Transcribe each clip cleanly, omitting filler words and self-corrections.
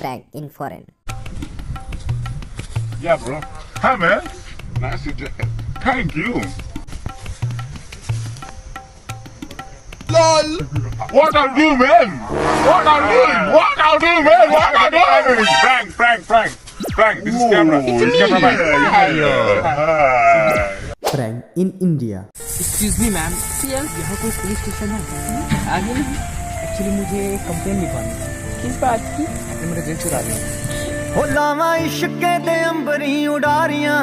prank in foreign. Yeah, bro. Hi, man. Nice to thank you. LOL. What are you, man? What are you? What are you, man? What are you? Frank. This is camera. It's me. Cameraman. Prank in India. Excuse me ma'am, यहाँ कोई police station है? आगे नहीं। Actually मुझे complain लिखवानी है। किस बात की? आपने मेरा जेल चुरा लिया। हो लावा इश्के दे अंबरी उडारियां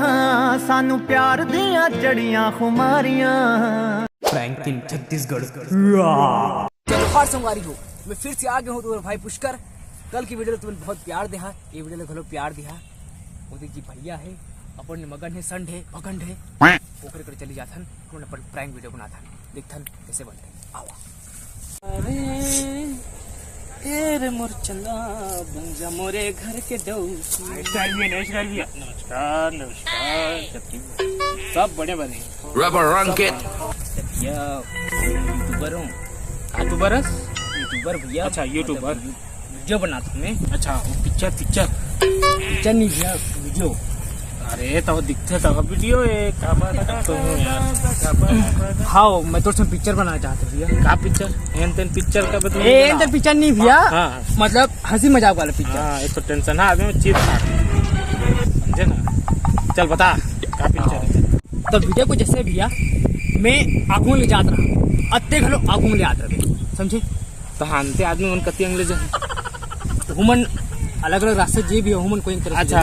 सानू प्यार दियां जड़ियां खुमारियां। प्रैंक इन छत्तीसगढ़। चलो हार संवारी हो, मैं फिर से आ गया हूँ तुम्हारे भाई पुष्कर। कल की वीडियो में तुमने बहुत प्यार दिया, ये वीडियो में घलो प्यार दिया। मोदी जी भैया है, अपन मगन है, संड है, भगंड है, ओकरे करे चली जाथन, हमने अपन प्रैंक वीडियो बनाथन, देखथन कैसे बनते। आवा तेरे मोर चला बन जा मोरे घर के दो। नमस्कार सब बड़े बने रबर रंकेट यूट्यूबर हूँ। यूट्यूबर भैया। अच्छा यूट्यूबर, वीडियो बनाता मैं। अच्छा वो पिक्चर नहीं भैया, वीडियो। अरे तो दिखते तो वीडियो है। हाँ मैं तो पिक्चर बनाना चाहता भैया। क्या पिक्चर? एन पिक्चर का बता। एन पिक्चर नहीं भैया, मतलब हंसी मजाक वाला पिक्चर। हाँ ये तो टेंशन है आदमी में, चिप समझे ना। चल बता क्या पिक्चर है? तो वीडियो को जैसे भैया मैं आगू ले जाता रहा, अत्ते घलो आगू ले आता रहे, समझे? तो हानते आदमी उन कति अंग्रेज तो हुमन अलग अलग रास्ते जे भी हुमन कोई तरह। अच्छा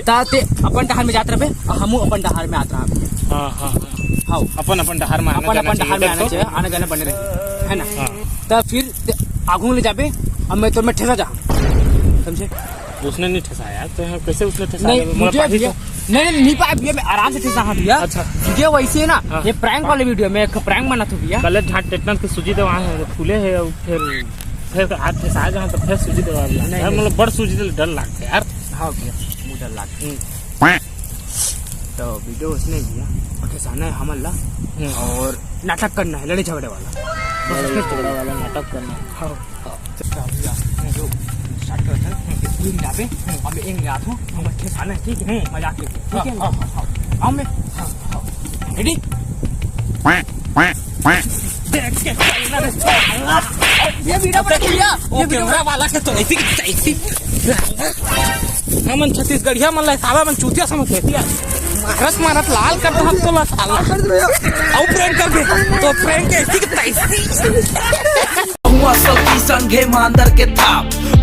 ताते अपन डहार में जात रहे, हमू अपन डहार में आत रहा। हाँ अपन डहार में आना चाहिए, आना जाना बने रहे, है ना? तो फिर आगू ले जाबे, अब मैं तो मैं ठेसा जा, समझे? उसने नहीं ठेसाया तो कैसे उसने ठेसा? नहीं पाया भैया, मैं आराम से ठेसा। हाँ भैया। अच्छा वीडियो वैसे है ना, ये प्रैंक वाले वीडियो में एक प्रैंक बना था भैया। गलत झाट टेटनस की सूजी दे वहाँ फूले है, और फिर हाथ ठेसा जहाँ तो फिर सूजी दे, मतलब बड़ सूजी दे डर लगता है यार। हाँ भैया मुझे लगता है। तो वीडियो उसने भैया ठेसाना है हमला, और नाटक करना है, लड़े झगड़े वाला नाटक करना है। हाँ भैया जो स्टार्ट करते हैं जाबे, अब एक ले आतो हम ठेसाना है, ठीक है? मजाक के, ठीक है? आओ मैं रेडी देख के ये वीडियो बना भैया, ये वीडियो वाला के तो ऐसी हमन छत्तीसगढ़िया मन ला सावा मन चूतिया समझ लेती है। मारत लाल कर दो तो ला साला कर दे और प्रैंक कर दे तो प्रैंक ऐसी की तैसी हुआ सबकी संगे मांदर के था,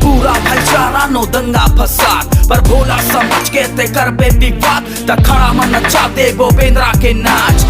पूरा भाईचारा नो दंगा फसाद, पर भोला समझ के ते कर बे विवाद, त खड़ा मन नचा दे गोविंद्रा के नाच।